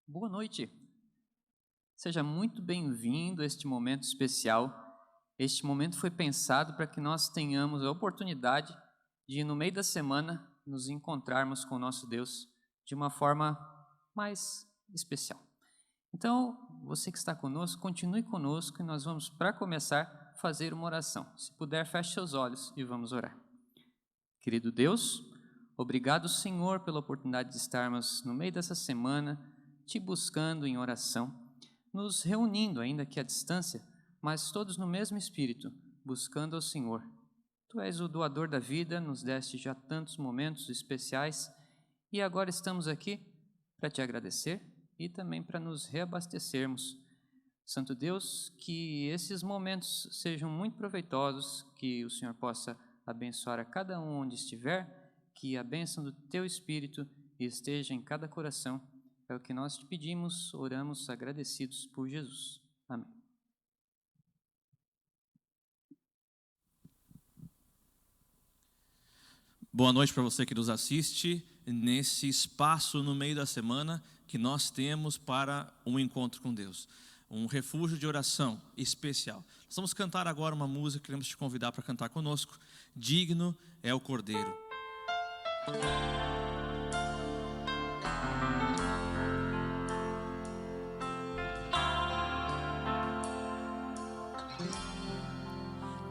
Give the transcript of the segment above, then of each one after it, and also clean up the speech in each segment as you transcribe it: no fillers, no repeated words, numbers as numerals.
Boa noite. Seja muito bem-vindo a este momento especial. Este momento foi pensado para que nós tenhamos a oportunidade de, no meio da semana, nos encontrarmos com o nosso Deus de uma forma mais especial. Então, você que está conosco, continue conosco e nós vamos, para começar, fazer uma oração. Se puder, feche seus olhos e vamos orar. Querido Deus, obrigado, Senhor, pela oportunidade de estarmos no meio dessa semana, te buscando em oração, nos reunindo ainda que à distância, mas todos no mesmo espírito, buscando ao Senhor. Tu és o doador da vida, nos deste já tantos momentos especiais e agora estamos aqui para te agradecer e também para nos reabastecermos. Santo Deus, que esses momentos sejam muito proveitosos, que o Senhor possa abençoar a cada um onde estiver, que a bênção do teu Espírito esteja em cada coração. É o que nós te pedimos, oramos agradecidos por Jesus. Amém. Boa noite para você que nos assiste nesse espaço no meio da semana que nós temos para um encontro com Deus. Um refúgio de oração especial. Nós vamos cantar agora uma música, queremos te convidar para cantar conosco. Digno é o Cordeiro.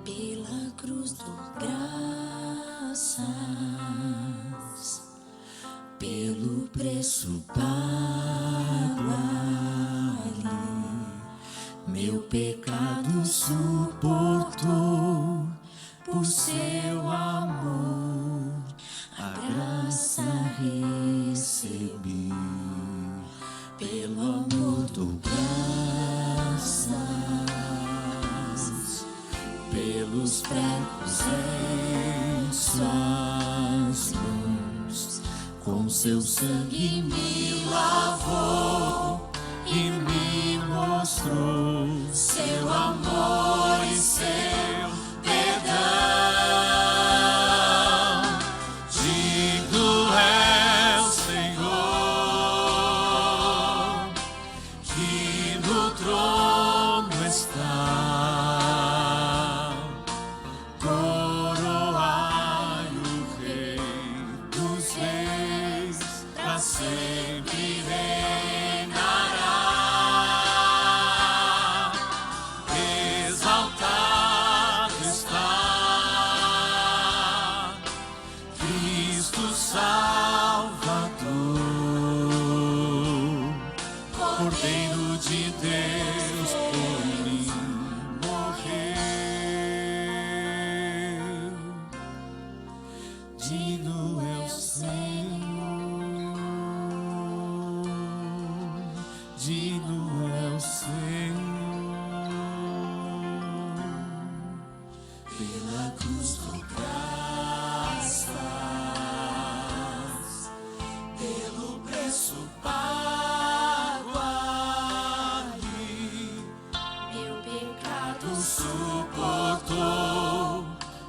Pela cruz dou graças, pelo preço pago ali, meu pecado suportou, por seu amor, a graça recebi, pelo amor dou graças, pelos pregos em suas mãos, com seu sangue me lavou e me mostrou seu amor e seu perdão. Digno é o Senhor, que no trono está. Sempre reinará, exaltado está Cristo Salvador, Cordeiro de Deus, por mim morreu. Digno é o Senhor, digno é o Senhor, pela cruz dou graças, pelo preço pago ali, meu pecado suportou,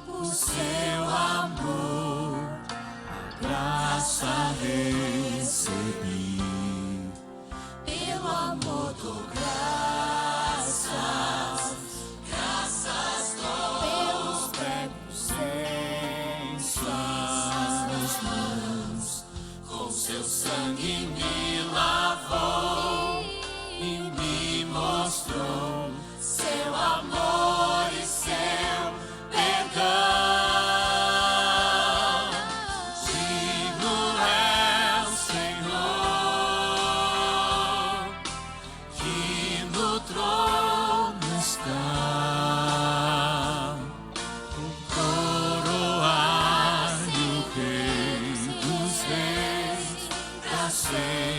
por seu amor, a graça recebi. Pelo amor dou graças, graças dou, pelos pregos em suas mãos, com seu sangue me lavou e me mostrou seu amor e seu perdão. Digno é o Senhor, que no trono está, o coroar e o Rei dos Reis, pra sempre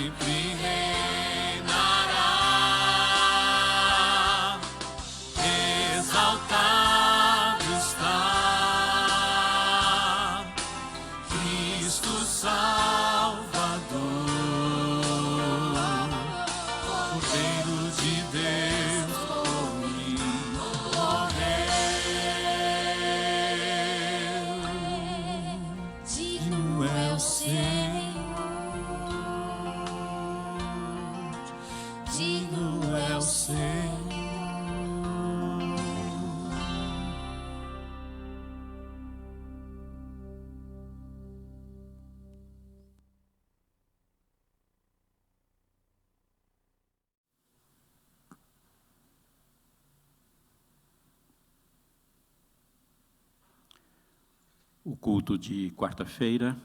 O culto de quarta-feira,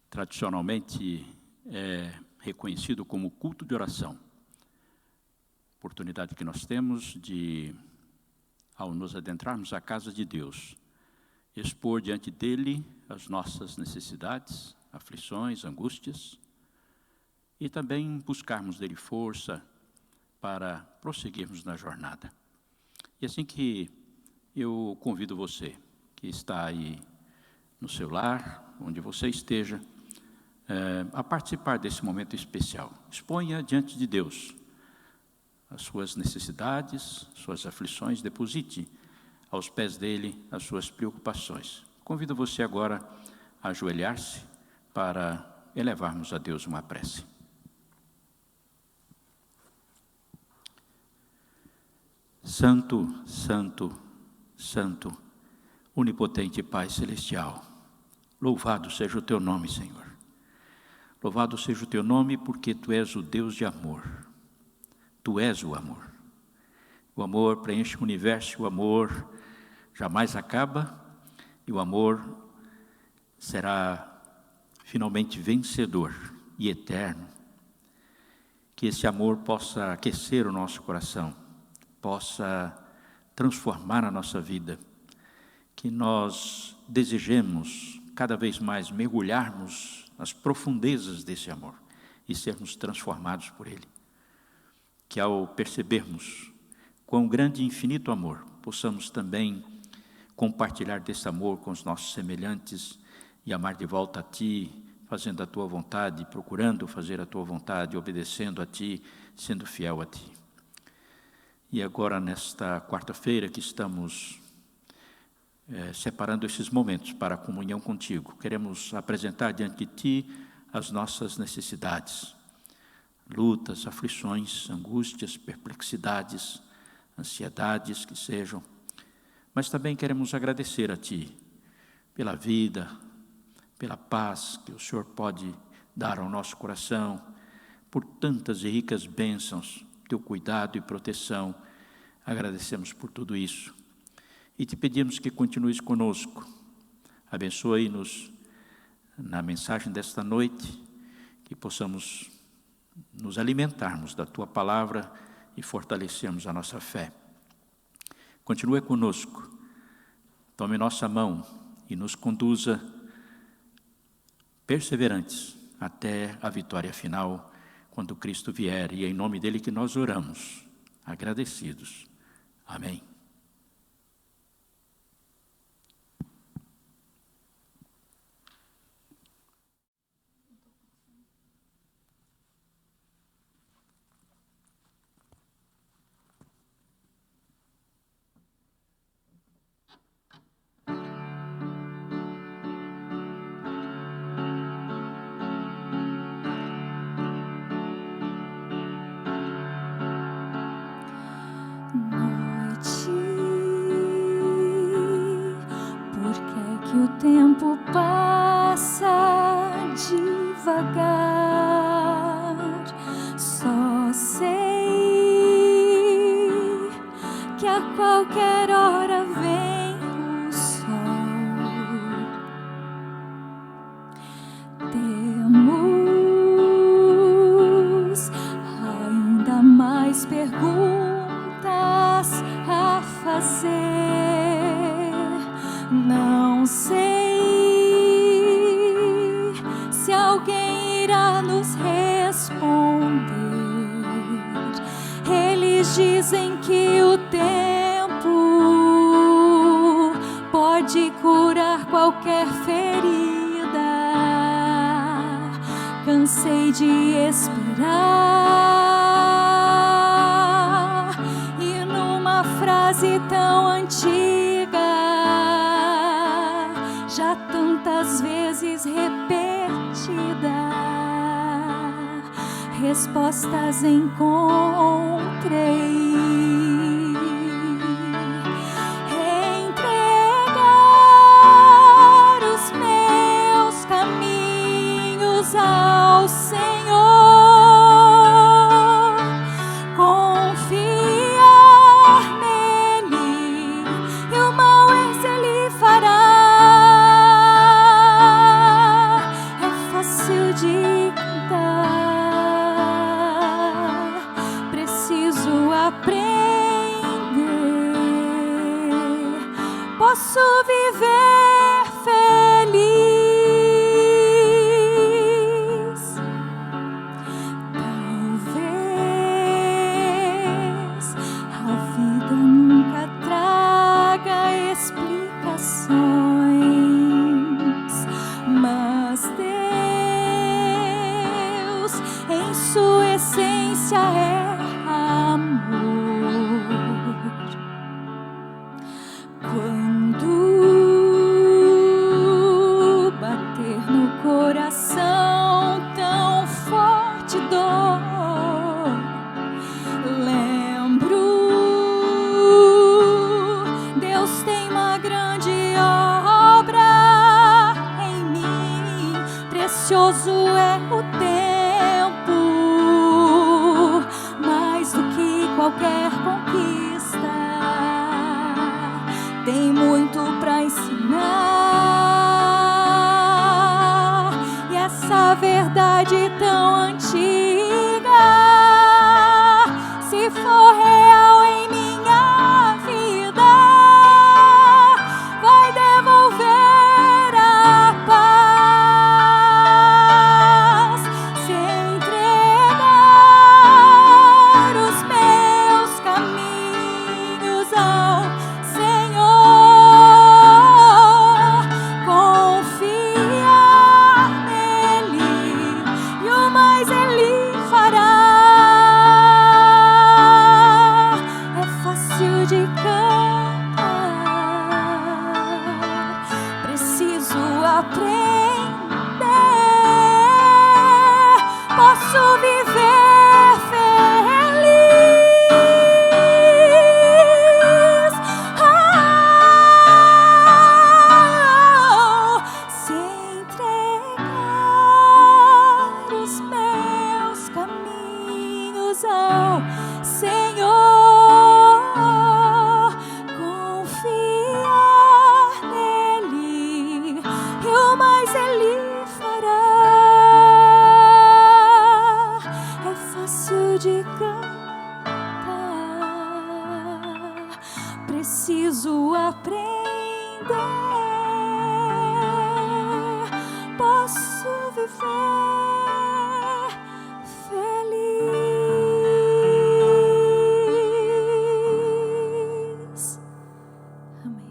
tradicionalmente, é reconhecido como culto de oração. Oportunidade que nós temos de, ao nos adentrarmos à casa de Deus, expor diante dele as nossas necessidades, aflições, angústias, e também buscarmos dele força para prosseguirmos na jornada. E assim que eu convido você, que está aí no seu lar, onde você esteja, a participar desse momento especial. Exponha diante de Deus as suas necessidades, suas aflições, deposite aos pés dele as suas preocupações. Convido você agora a ajoelhar-se para elevarmos a Deus uma prece. Santo, Santo, Santo, onipotente Pai Celestial, louvado seja o Teu nome, Senhor. Louvado seja o Teu nome porque Tu és o Deus de amor. Tu és o amor. O amor preenche o universo, o amor jamais acaba e o amor será finalmente vencedor e eterno. Que esse amor possa aquecer o nosso coração, possa transformar a nossa vida, que nós desejemos cada vez mais mergulharmos nas profundezas desse amor e sermos transformados por ele. Que ao percebermos quão grande e infinito amor, possamos também compartilhar desse amor com os nossos semelhantes e amar de volta a Ti, fazendo a Tua vontade, procurando fazer a Tua vontade, obedecendo a Ti, sendo fiel a Ti. E agora, nesta quarta-feira que estamos separando esses momentos para a comunhão contigo, queremos apresentar diante de Ti as nossas necessidades, lutas, aflições, angústias, perplexidades, ansiedades que sejam, mas também queremos agradecer a Ti pela vida, pela paz que o Senhor pode dar ao nosso coração, por tantas e ricas bênçãos, Teu cuidado e proteção. Agradecemos por tudo isso e Te pedimos que continues conosco. Abençoe-nos na mensagem desta noite, que possamos nos alimentarmos da Tua palavra e fortalecermos a nossa fé. Continue conosco, tome nossa mão e nos conduza perseverantes até a vitória final, quando Cristo vier, e é em nome dele que nós oramos, agradecidos. Amém. Noite, por que que o tempo passa devagar? Só sei que a qualquer hora vem o sol. Temos ainda mais perguntas a fazer. Não sei se alguém irá nos responder. Eles dizem que o tempo pode curar qualquer ferida. Cansei de esperar, e numa frase tão antiga, já tantas vezes repetida, respostas encontrei. Entregar os meus caminhos ao Senhor, confiar nele, e o mal esse ele fará. essência é amor. Quando bater no coração tão forte dor, lembro, Deus tem uma grande obra em mim, precioso é o tempo, mais do que qualquer conquista, tem muito pra ensinar, e essa verdade tão antiga, se for real em minha vida, vai devolver a paz, se entregar os meus caminhos ao Senhor, confiar nele e o mais ele fará. É fácil de cantar, preciso aprender, posso viver feliz. Se entregar os meus caminhos ao Senhor, confiar nele e o mais ele fará. É fácil de cantar, preciso aprender, posso viver feliz. Amém.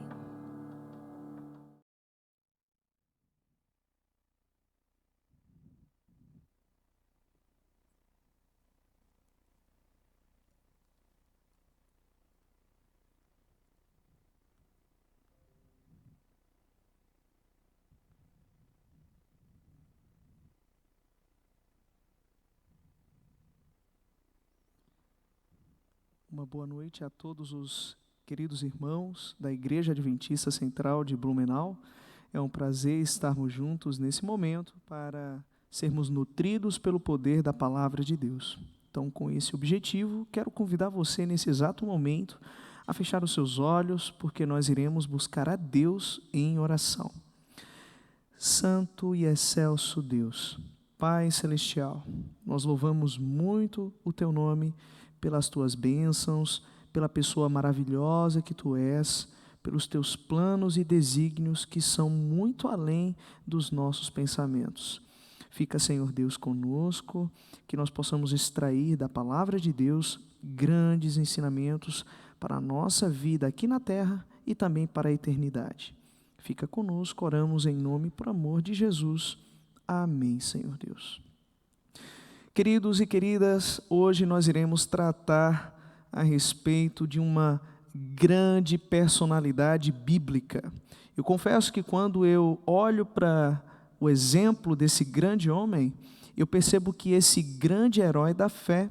Uma boa noite a todos os queridos irmãos da Igreja Adventista Central de Blumenau. É um prazer estarmos juntos nesse momento para sermos nutridos pelo poder da Palavra de Deus. Então, com esse objetivo, quero convidar você nesse exato momento a fechar os seus olhos, porque nós iremos buscar a Deus em oração. Santo e excelso Deus, Pai Celestial, nós louvamos muito o Teu nome pelas Tuas bênçãos, pela pessoa maravilhosa que Tu és, pelos Teus planos e desígnios que são muito além dos nossos pensamentos. Fica, Senhor Deus, conosco, que nós possamos extrair da Palavra de Deus grandes ensinamentos para a nossa vida aqui na terra e também para a eternidade. Fica conosco, oramos em nome e por amor de Jesus. Amém, Senhor Deus. Queridos e queridas, hoje nós iremos tratar a respeito de uma grande personalidade bíblica. Eu confesso que quando eu olho para o exemplo desse grande homem, eu percebo que esse grande herói da fé,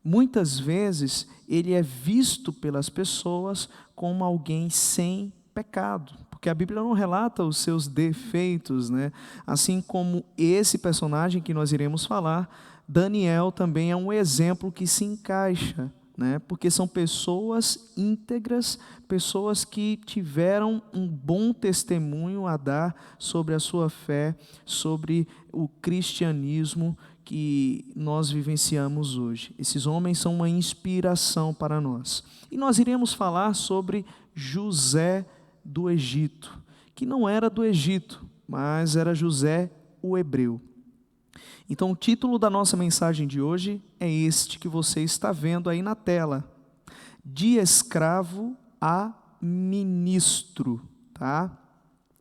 muitas vezes, ele é visto pelas pessoas como alguém sem pecado, porque a Bíblia não relata os seus defeitos, né? Assim como esse personagem que nós iremos falar, Daniel também é um exemplo que se encaixa, né? Porque são pessoas íntegras, pessoas que tiveram um bom testemunho a dar sobre a sua fé, sobre o cristianismo que nós vivenciamos hoje. Esses homens são uma inspiração para nós. E nós iremos falar sobre José do Egito, que não era do Egito, mas era José o hebreu. Então, o título da nossa mensagem de hoje é este que você está vendo aí na tela: De escravo a ministro, tá?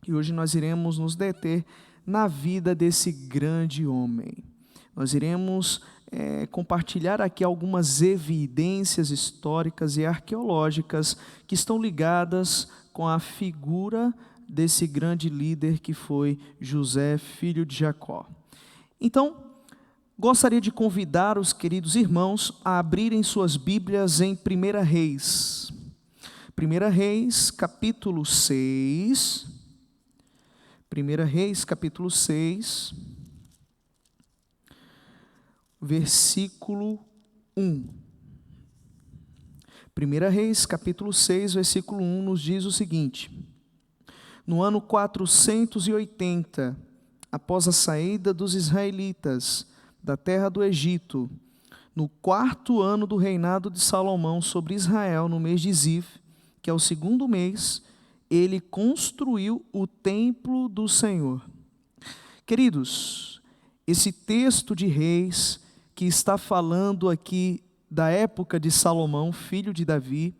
E hoje nós iremos nos deter na vida desse grande homem. Nós iremos compartilhar aqui algumas evidências históricas e arqueológicas que estão ligadas com a figura desse grande líder que foi José, filho de Jacó. Então, gostaria de convidar os queridos irmãos a abrirem suas Bíblias em 1 Reis. 1 Reis, capítulo 6. 1 Reis, capítulo 6, versículo 1. 1 Reis, capítulo 6, versículo 1, nos diz o seguinte: no ano 480, após a saída dos israelitas da terra do Egito, no 4º ano do reinado de Salomão sobre Israel, no mês de Ziv, que é o 2º mês, ele construiu o templo do Senhor. Queridos, esse texto de Reis, que está falando aqui da época de Salomão, filho de Davi,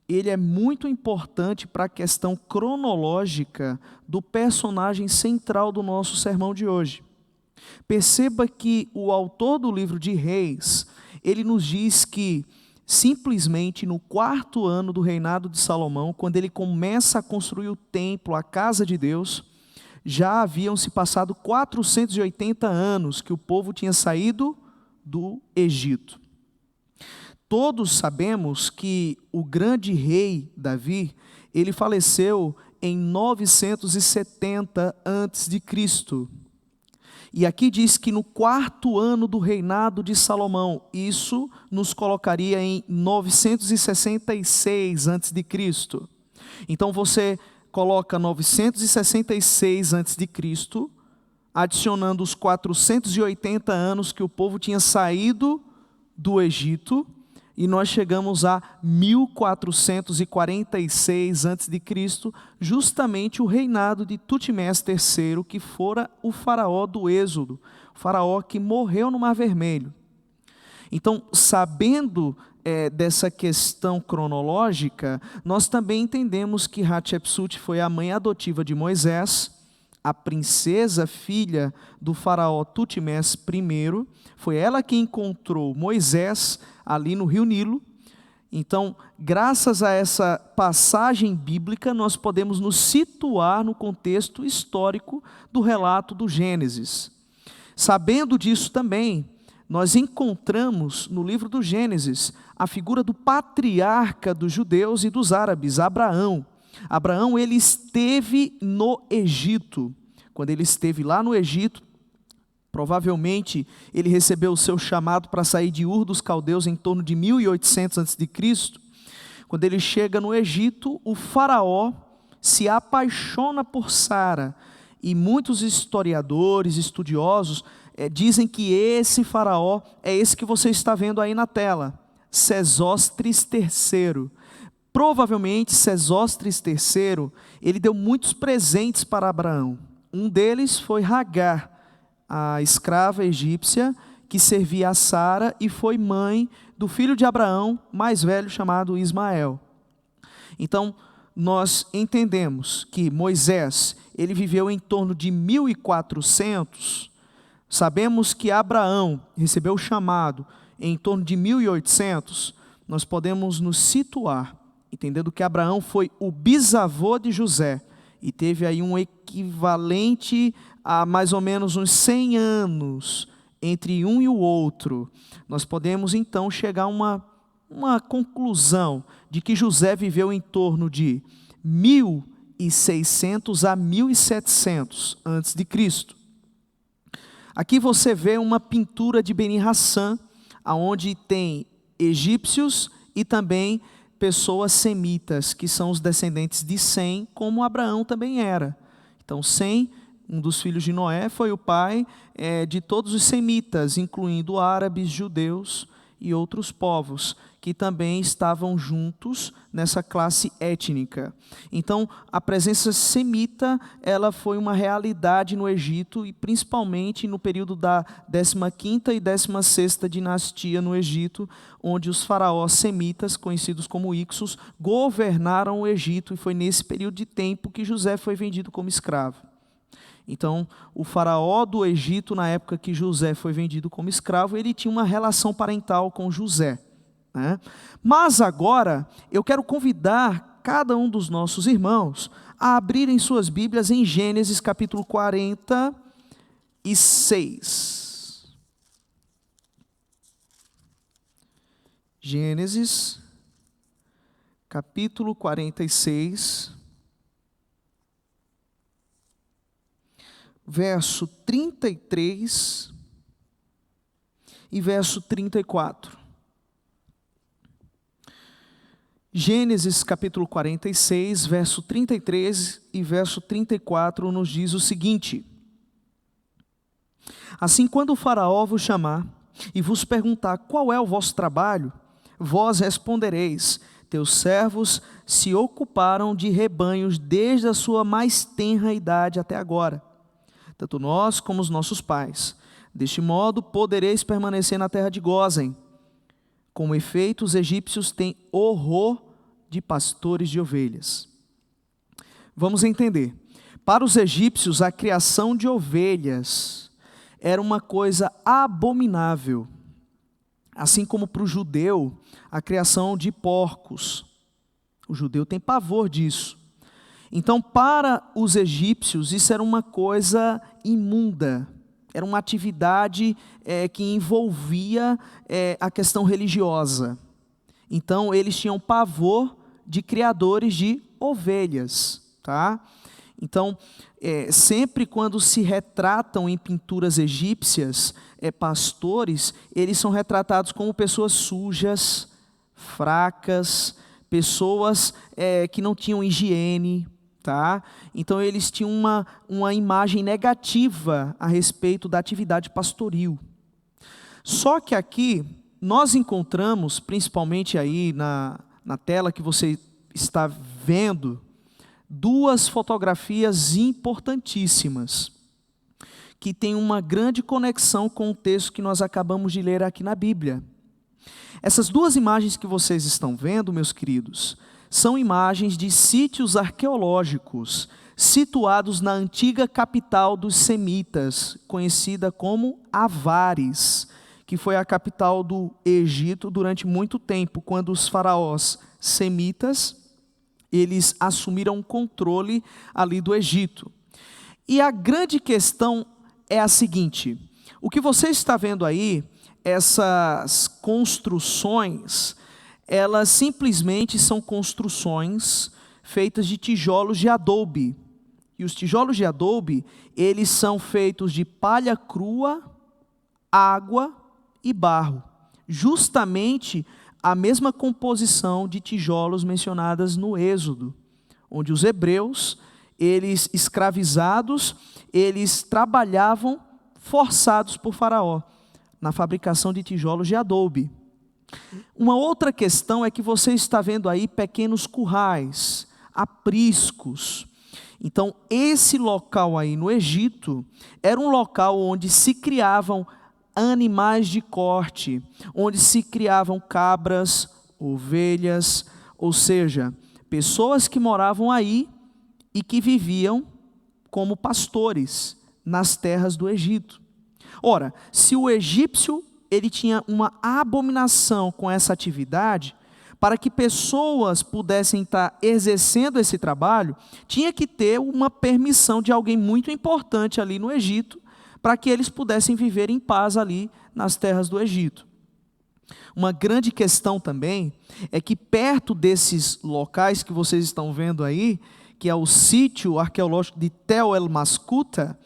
ele é muito importante para a questão cronológica do personagem central do nosso sermão de hoje. Perceba que o autor do livro de Reis, ele nos diz que simplesmente no 4º ano do reinado de Salomão, quando ele começa a construir o templo, a casa de Deus, já haviam se passado 480 anos que o povo tinha saído do Egito. Todos sabemos que o grande rei Davi, ele faleceu em 970 a.C. E aqui diz que no 4º ano do reinado de Salomão, isso nos colocaria em 966 a.C. Então você coloca 966 a.C., adicionando os 480 anos que o povo tinha saído do Egito, e nós chegamos a 1446 a.C., justamente o reinado de Tutmés III, que fora o faraó do Êxodo, o faraó que morreu no Mar Vermelho. Então, sabendo dessa questão cronológica, nós também entendemos que Hatshepsut foi a mãe adotiva de Moisés, a princesa filha do faraó Tutmés I, foi ela que encontrou Moisés ali no rio Nilo. Então, graças a essa passagem bíblica, nós podemos nos situar no contexto histórico do relato do Gênesis. Sabendo disso também, nós encontramos no livro do Gênesis a figura do patriarca dos judeus e dos árabes, Abraão. Abraão, ele esteve no Egito. Quando ele esteve lá no Egito, provavelmente ele recebeu o seu chamado para sair de Ur dos Caldeus em torno de 1800 a.C. Quando ele chega no Egito, o faraó se apaixona por Sara. E muitos historiadores, estudiosos, dizem que esse faraó é esse que você está vendo aí na tela, Sesostris III. Provavelmente Sesostris III, ele deu muitos presentes para Abraão. Um deles foi Hagar, a escrava egípcia que servia a Sara e foi mãe do filho de Abraão, mais velho, chamado Ismael. Então, nós entendemos que Moisés, ele viveu em torno de 1400. Sabemos que Abraão recebeu o chamado em torno de 1800. Nós podemos nos situar, entendendo que Abraão foi o bisavô de José e teve aí um equivalente a mais ou menos uns 100 anos entre um e o outro. Nós podemos então chegar a uma conclusão de que José viveu em torno de 1600 a 1700 a.C. Aqui você vê uma pintura de Beni Hassan, onde tem egípcios e também pessoas semitas, que são os descendentes de Sem, como Abraão também era. Então, Sem, um dos filhos de Noé, foi o pai de todos os semitas, incluindo árabes, judeus e outros povos, que também estavam juntos nessa classe étnica. Então, a presença semita, ela foi uma realidade no Egito, e principalmente no período da 15ª e 16ª dinastia no Egito, onde os faraós semitas, conhecidos como Ixos, governaram o Egito, e foi nesse período de tempo que José foi vendido como escravo. Então, o faraó do Egito, na época que José foi vendido como escravo, ele tinha uma relação parental com José, né? Mas agora, eu quero convidar cada um dos nossos irmãos a abrirem suas Bíblias em Gênesis capítulo 46. Gênesis capítulo 46. Verso 33 e verso 34. Gênesis capítulo 46, verso 33 e verso 34 nos diz o seguinte: assim, quando o faraó vos chamar e vos perguntar qual é o vosso trabalho, vós respondereis: teus servos se ocuparam de rebanhos desde a sua mais tenra idade até agora, tanto nós como os nossos pais. Deste modo podereis permanecer na terra de Gósen. Com efeito, os egípcios têm horror de pastores de ovelhas. Vamos entender. Para os egípcios, a criação de ovelhas era uma coisa abominável. Assim como para o judeu, a criação de porcos. O judeu tem pavor disso. Então, para os egípcios, isso era uma coisa imunda, era uma atividade que envolvia a questão religiosa. Então, eles tinham pavor de criadores de ovelhas, tá? Então, sempre quando se retratam em pinturas egípcias, pastores, eles são retratados como pessoas sujas, fracas, pessoas que não tinham higiene, tá? Então eles tinham uma imagem negativa a respeito da atividade pastoril. Só que aqui nós encontramos, principalmente aí na tela que você está vendo, duas fotografias importantíssimas, que têm uma grande conexão com o texto que nós acabamos de ler aqui na Bíblia. Essas duas imagens que vocês estão vendo, meus queridos, são imagens de sítios arqueológicos situados na antiga capital dos semitas, conhecida como Avares, que foi a capital do Egito durante muito tempo, quando os faraós semitas, eles assumiram o controle ali do Egito. E a grande questão é a seguinte: o que você está vendo aí, essas construções, elas simplesmente são construções feitas de tijolos de adobe. E os tijolos de adobe, eles são feitos de palha crua, água e barro. Justamente a mesma composição de tijolos mencionadas no Êxodo, onde os hebreus, eles escravizados, eles trabalhavam forçados por Faraó na fabricação de tijolos de adobe. Uma outra questão é que você está vendo aí pequenos currais, apriscos. Então, esse local aí no Egito era um local onde se criavam animais de corte, onde se criavam cabras, ovelhas, ou seja, pessoas que moravam aí e que viviam como pastores nas terras do Egito. Ora, se o egípcio ele tinha uma abominação com essa atividade, para que pessoas pudessem estar exercendo esse trabalho, tinha que ter uma permissão de alguém muito importante ali no Egito, para que eles pudessem viver em paz ali nas terras do Egito. Uma grande questão também é que perto desses locais que vocês estão vendo aí, que é o sítio arqueológico de Tel El Mascuta,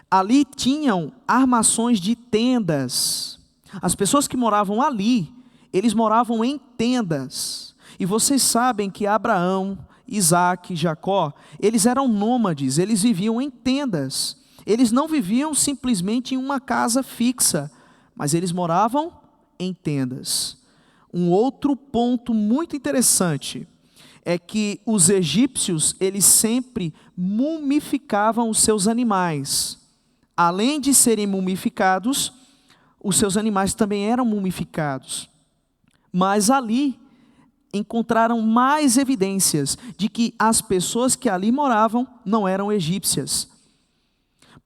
ali tinham armações de tendas. As pessoas que moravam ali, eles moravam em tendas. E vocês sabem que Abraão, Isaac, Jacó, eles eram nômades, eles viviam em tendas. Eles não viviam simplesmente em uma casa fixa, mas eles moravam em tendas. Um outro ponto muito interessante é que os egípcios, eles sempre mumificavam os seus animais. Além de serem mumificados, os seus animais também eram mumificados. Mas ali encontraram mais evidências de que as pessoas que ali moravam não eram egípcias.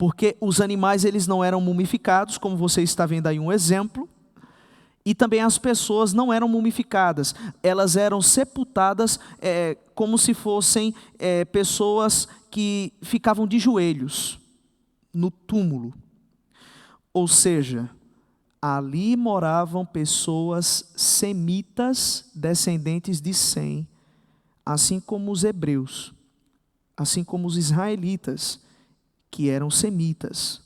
porque os animais eles não eram mumificados, como você está vendo aí um exemplo, e também as pessoas não eram mumificadas, elas eram sepultadas como se fossem pessoas que ficavam de joelhos no túmulo. Ou seja, ali moravam pessoas semitas, descendentes de Sem, assim como os hebreus, assim como os israelitas, que eram semitas.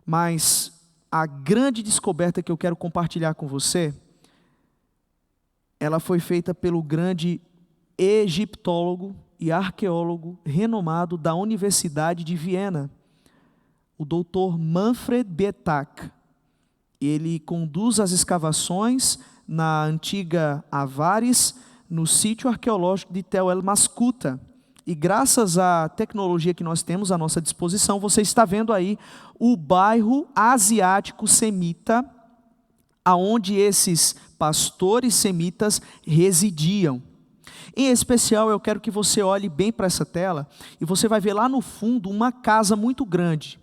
Mas a grande descoberta que eu quero compartilhar com você, ela foi feita pelo grande egiptólogo e arqueólogo renomado da Universidade de Viena, o Dr. Manfred Betach. Ele conduz as escavações na antiga Avares, no sítio arqueológico de Tel El Mascuta. E graças à tecnologia que nós temos à nossa disposição, você está vendo aí o bairro asiático semita, aonde esses pastores semitas residiam. Em especial, eu quero que você olhe bem para essa tela e você vai ver lá no fundo uma casa muito grande,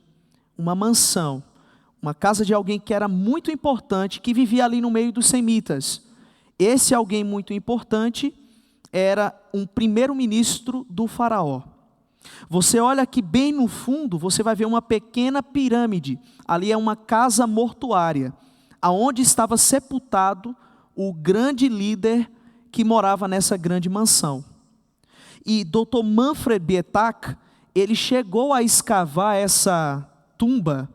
uma mansão, uma casa de alguém que era muito importante, que vivia ali no meio dos semitas. Esse alguém muito importante era um primeiro-ministro do faraó. Você olha aqui bem no fundo, você vai ver uma pequena pirâmide. Ali é uma casa mortuária, aonde estava sepultado o grande líder que morava nessa grande mansão. E Dr. Manfred Betach, ele chegou a escavar essa tumba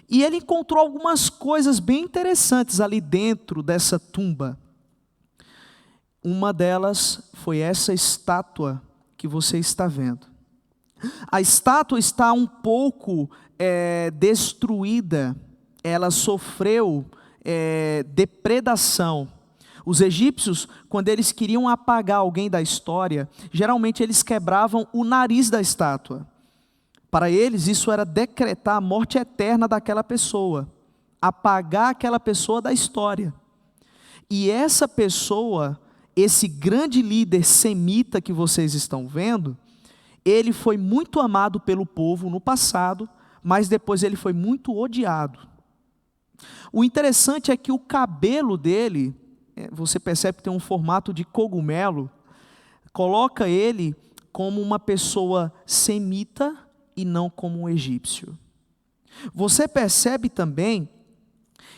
e ele encontrou algumas coisas bem interessantes ali dentro dessa tumba. Uma delas foi essa estátua que você está vendo. A estátua está um pouco destruída, ela sofreu depredação. Os egípcios, quando eles queriam apagar alguém da história, geralmente eles quebravam o nariz da estátua. Para eles, isso era decretar a morte eterna daquela pessoa, apagar aquela pessoa da história. E essa pessoa, esse grande líder semita que vocês estão vendo, ele foi muito amado pelo povo no passado, mas depois ele foi muito odiado. O interessante é que o cabelo dele, você percebe que tem um formato de cogumelo, coloca ele como uma pessoa semita e não como um egípcio. Você percebe também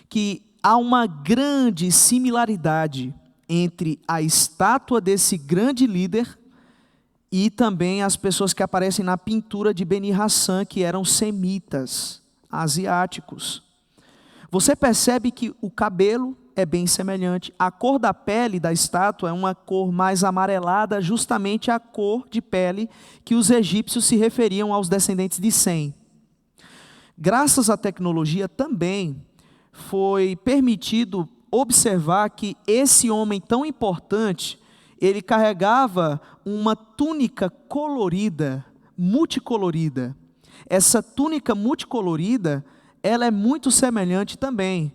que há uma grande similaridade entre a estátua desse grande líder e também as pessoas que aparecem na pintura de Beni Hassan, que eram semitas, asiáticos. Você percebe que o cabelo é bem semelhante, a cor da pele da estátua é uma cor mais amarelada, justamente a cor de pele que os egípcios se referiam aos descendentes de Sem. Graças à tecnologia também foi permitido observar que esse homem tão importante, ele carregava uma túnica colorida, multicolorida. Essa túnica multicolorida, ela é muito semelhante também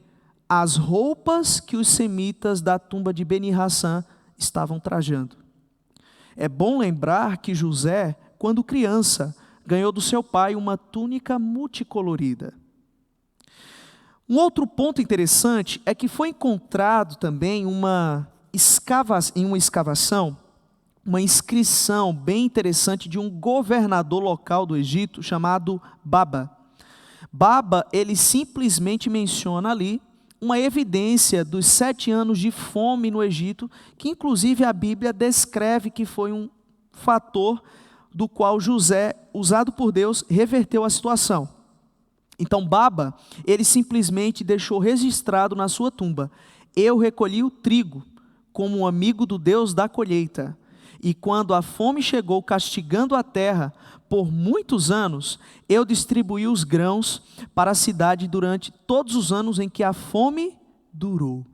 às roupas que os semitas da tumba de Beni Hassan estavam trajando. É bom lembrar que José, quando criança, ganhou do seu pai uma túnica multicolorida. Um outro ponto interessante é que foi encontrado também em uma escavação, uma inscrição bem interessante de um governador local do Egito chamado Baba. Baba, ele simplesmente menciona ali uma evidência dos 7 anos de fome no Egito, que inclusive a Bíblia descreve que foi um fator do qual José, usado por Deus, reverteu a situação. Então Baba, ele simplesmente deixou registrado na sua tumba: eu recolhi o trigo como um amigo do Deus da colheita, e quando a fome chegou castigando a terra por muitos anos, eu distribuí os grãos para a cidade durante todos os anos em que a fome durou.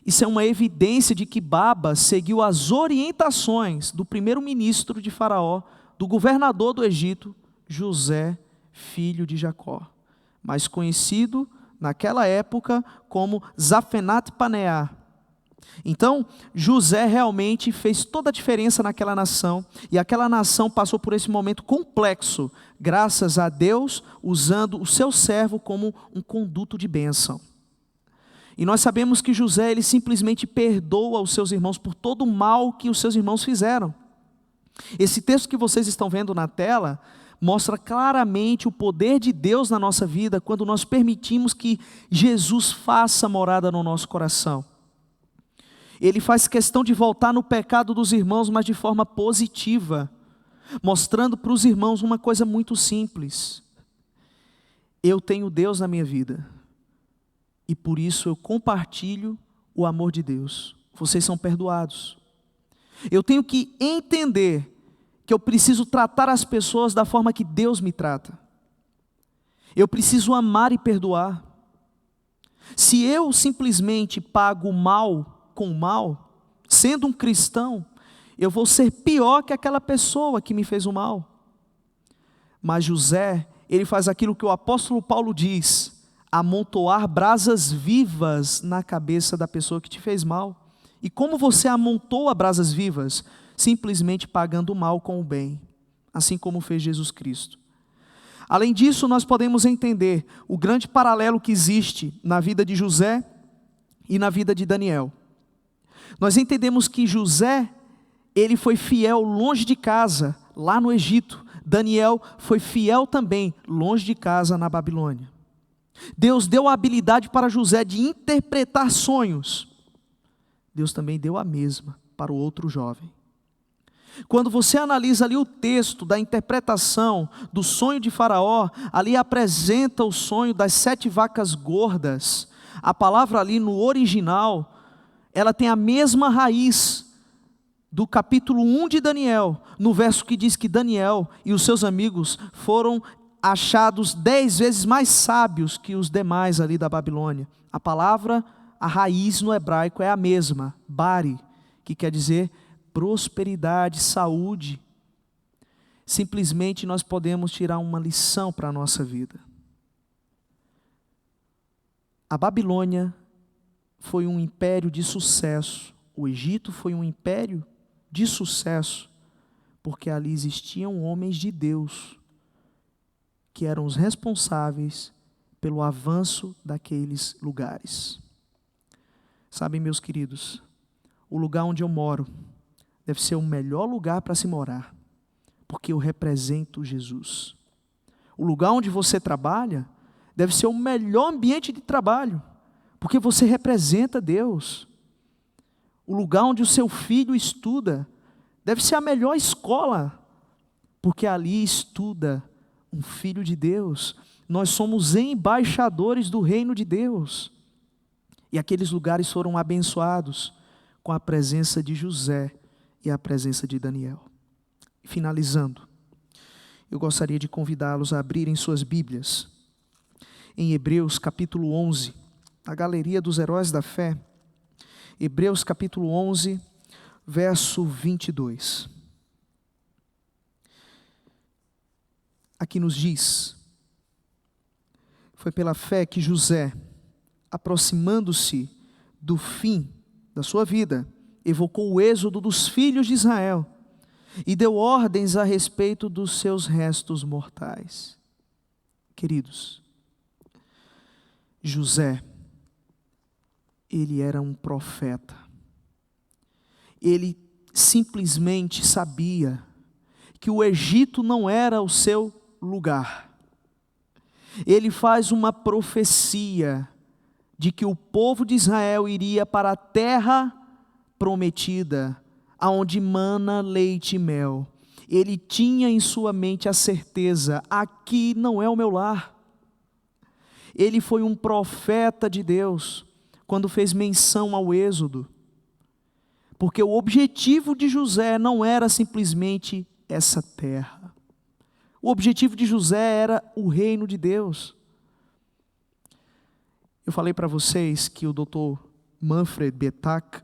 Isso é uma evidência de que Baba seguiu as orientações do primeiro-ministro de Faraó, do governador do Egito, José, filho de Jacó, mais conhecido naquela época como Zafenat-Paneá. Então, José realmente fez toda a diferença naquela nação, e aquela nação passou por esse momento complexo, graças a Deus, usando o seu servo como um conduto de bênção. E nós sabemos que José, ele simplesmente perdoa os seus irmãos por todo o mal que os seus irmãos fizeram. Esse texto que vocês estão vendo na tela mostra claramente o poder de Deus na nossa vida quando nós permitimos que Jesus faça morada no nosso coração. Ele faz questão de voltar no pecado dos irmãos, mas de forma positiva, mostrando para os irmãos uma coisa muito simples: eu tenho Deus na minha vida, e por isso eu compartilho o amor de Deus. Vocês são perdoados. Eu tenho que entender que eu preciso tratar as pessoas da forma que Deus me trata. Eu preciso amar e perdoar. Se eu simplesmente pago o mal com o mal, sendo um cristão, eu vou ser pior que aquela pessoa que me fez o mal. Mas José, ele faz aquilo que o apóstolo Paulo diz: amontoar brasas vivas na cabeça da pessoa que te fez mal. E como você amontoa brasas vivas? Simplesmente pagando o mal com o bem, assim como fez Jesus Cristo. Além disso, nós podemos entender o grande paralelo que existe na vida de José e na vida de Daniel. Nós entendemos que José, ele foi fiel longe de casa, lá no Egito. Daniel foi fiel também, longe de casa, na Babilônia. Deus deu a habilidade para José de interpretar sonhos. Deus também deu a mesma para o outro jovem. Quando você analisa ali o texto da interpretação do sonho de Faraó, ali apresenta o sonho das 7 vacas gordas. A palavra ali no original, ela tem a mesma raiz do capítulo 1 de Daniel, no verso que diz que Daniel e os seus amigos foram achados 10 vezes mais sábios que os demais ali da Babilônia. A palavra, a raiz no hebraico é a mesma, bari, que quer dizer prosperidade, saúde. Simplesmente nós podemos tirar uma lição para a nossa vida. A Babilônia foi um império de sucesso, o Egito foi um império de sucesso, porque ali existiam homens de Deus, que eram os responsáveis pelo avanço daqueles lugares. Sabem, meus queridos, o lugar onde eu moro deve ser o melhor lugar para se morar, porque eu represento Jesus. O lugar onde você trabalha deve ser o melhor ambiente de trabalho, porque você representa Deus. O lugar onde o seu filho estuda deve ser a melhor escola, porque ali estuda um filho de Deus. Nós somos embaixadores do reino de Deus. E aqueles lugares foram abençoados com a presença de José e a presença de Daniel. Finalizando, eu gostaria de convidá-los a abrirem suas Bíblias em Hebreus capítulo 11, a galeria dos heróis da fé. Hebreus capítulo 11, verso 22. Aqui nos diz: foi pela fé que José, aproximando-se do fim da sua vida, evocou o êxodo dos filhos de Israel e deu ordens a respeito dos seus restos mortais. Queridos, José, ele era um profeta. Ele simplesmente sabia que o Egito não era o seu lugar. Ele faz uma profecia de que o povo de Israel iria para a terra prometida, aonde mana leite e mel. Ele tinha em sua mente a certeza: aqui não é o meu lar. Ele foi um profeta de Deus quando fez menção ao êxodo, porque o objetivo de José não era simplesmente essa terra. O objetivo de José era o reino de Deus. Eu falei para vocês que o Dr. Manfred Betak,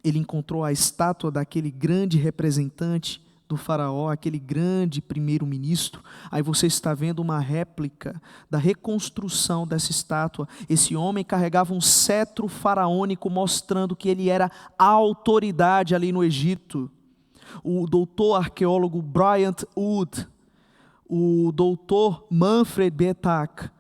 ele encontrou a estátua daquele grande representante do faraó, aquele grande primeiro-ministro. Aí você está vendo uma réplica da reconstrução dessa estátua. Esse homem carregava um cetro faraônico, mostrando que ele era a autoridade ali no Egito. O doutor arqueólogo Bryant Wood, o doutor Manfred Betak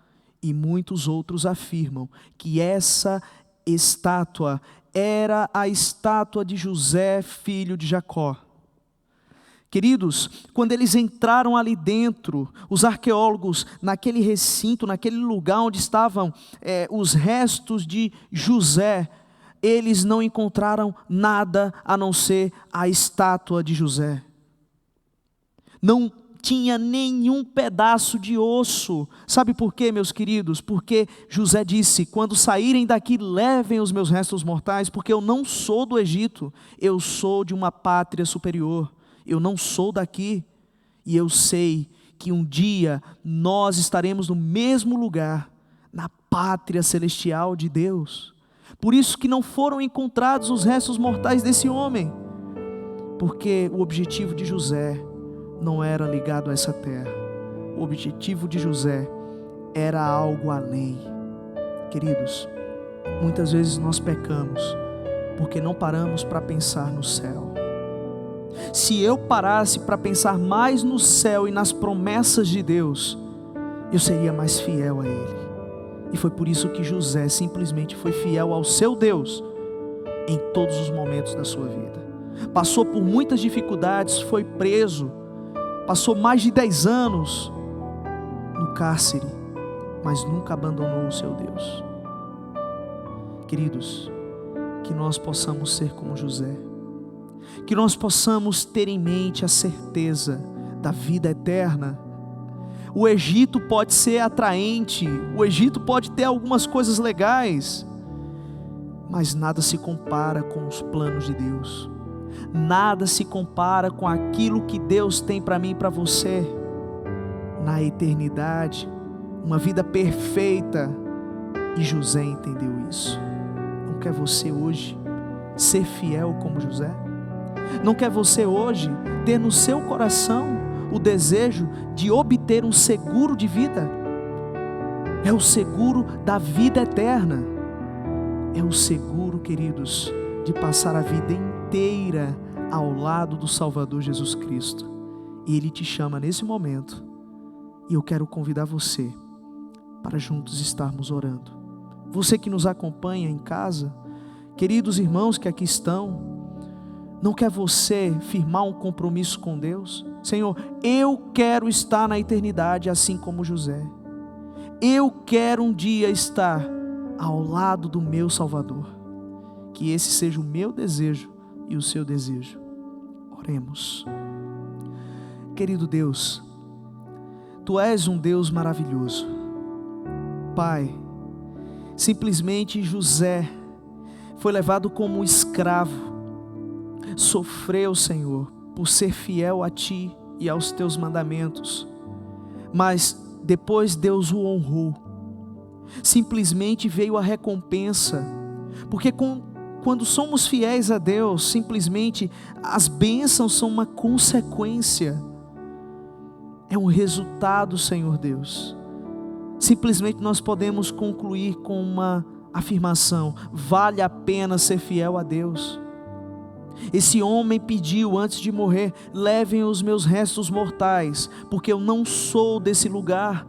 e muitos outros afirmam que essa estátua era a estátua de José, filho de Jacó. Queridos, quando eles entraram ali dentro, os arqueólogos, naquele recinto, naquele lugar onde estavam os restos de José, eles não encontraram nada a não ser a estátua de José. Não tinha nenhum pedaço de osso. Sabe por quê, meus queridos? Porque José disse: quando saírem daqui, levem os meus restos mortais, porque eu não sou do Egito, eu sou de uma pátria superior. Eu não sou daqui, e eu sei que um dia nós estaremos no mesmo lugar, na pátria celestial de Deus. Por isso que não foram encontrados os restos mortais desse homem, porque o objetivo de José não era ligado a essa terra. O objetivo de José era algo além. Queridos, muitas vezes nós pecamos porque não paramos para pensar no céu. Se eu parasse para pensar mais no céu e nas promessas de Deus, eu seria mais fiel a Ele. E foi por isso que José simplesmente foi fiel ao seu Deus em todos os momentos da sua vida. Passou por muitas dificuldades, foi preso, passou mais de 10 anos no cárcere, mas nunca abandonou o seu Deus. Queridos, que nós possamos ser como José, que nós possamos ter em mente a certeza da vida eterna. O Egito pode ser atraente, o Egito pode ter algumas coisas legais, mas nada se compara com os planos de Deus. Nada se compara com aquilo que Deus tem para mim e para você na eternidade, uma vida perfeita. E José entendeu isso. Não quer você hoje ser fiel como José? Não quer você hoje ter no seu coração o desejo de obter um seguro de vida? É o seguro da vida eterna. É o seguro, queridos, de passar a vida inteira ao lado do Salvador Jesus Cristo. E Ele te chama nesse momento. E eu quero convidar você para juntos estarmos orando. Você que nos acompanha em casa, queridos irmãos que aqui estão, não quer você firmar um compromisso com Deus? Senhor, eu quero estar na eternidade assim como José. Eu quero um dia estar ao lado do meu Salvador. Que esse seja o meu desejo e o seu desejo. Oremos. Querido Deus, Tu és um Deus maravilhoso. Pai, simplesmente José foi levado como escravo. Sofreu, Senhor, por ser fiel a Ti e aos Teus mandamentos. Mas depois Deus o honrou. Simplesmente veio a recompensa. Porque quando somos fiéis a Deus, simplesmente as bênçãos são uma consequência. É um resultado, Senhor Deus. Simplesmente nós podemos concluir com uma afirmação: vale a pena ser fiel a Deus. Esse homem pediu antes de morrer: levem os meus restos mortais, porque eu não sou desse lugar.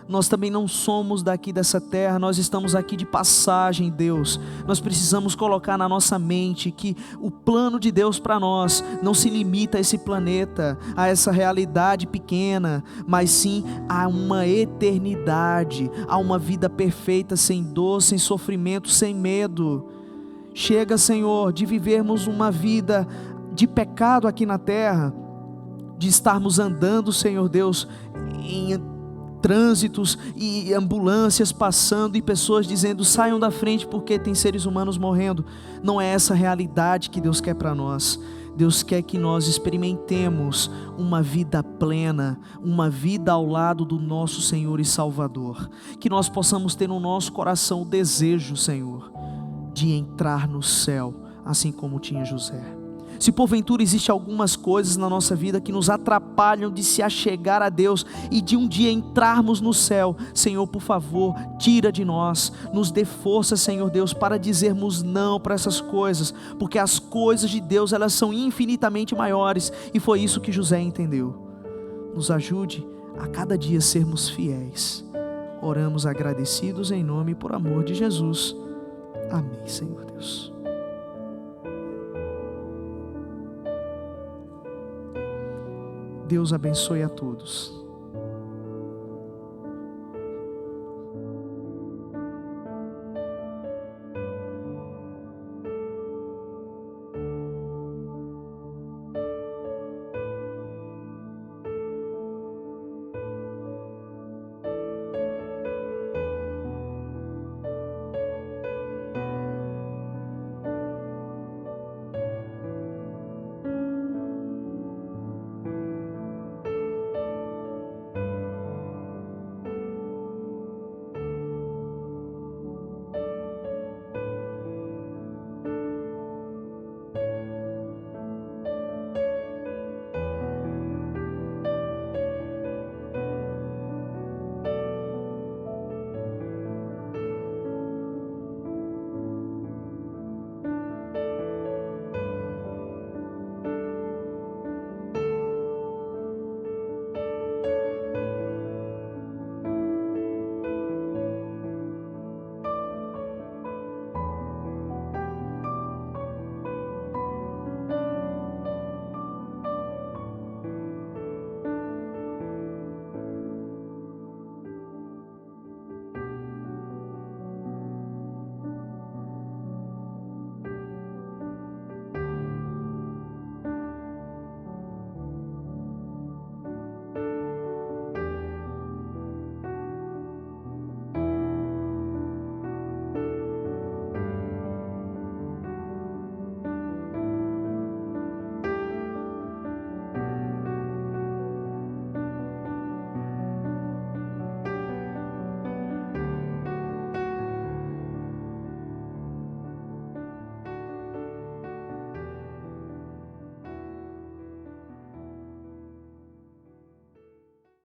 Nós também não somos daqui dessa terra, nós estamos aqui de passagem, Deus. Nós precisamos colocar na nossa mente que o plano de Deus para nós não se limita a esse planeta, a essa realidade pequena, mas sim a uma eternidade, a uma vida perfeita, sem dor, sem sofrimento, sem medo. Chega, Senhor, de vivermos uma vida de pecado aqui na terra, de estarmos andando, Senhor Deus, em trânsitos e ambulâncias passando e pessoas dizendo: saiam da frente porque tem seres humanos morrendo. Não é essa a realidade que Deus quer para nós. Deus quer que nós experimentemos uma vida plena, uma vida ao lado do nosso Senhor e Salvador. Que nós possamos ter no nosso coração o desejo, Senhor, de entrar no céu, assim como tinha José. Se porventura existe algumas coisas na nossa vida que nos atrapalham de se achegar a Deus e de um dia entrarmos no céu, Senhor, por favor, tira de nós, nos dê força, Senhor Deus, para dizermos não para essas coisas, porque as coisas de Deus, elas são infinitamente maiores, e foi isso que José entendeu. Nos ajude a cada dia sermos fiéis. Oramos agradecidos em nome e por amor de Jesus. Amém, Senhor Deus. Deus abençoe a todos.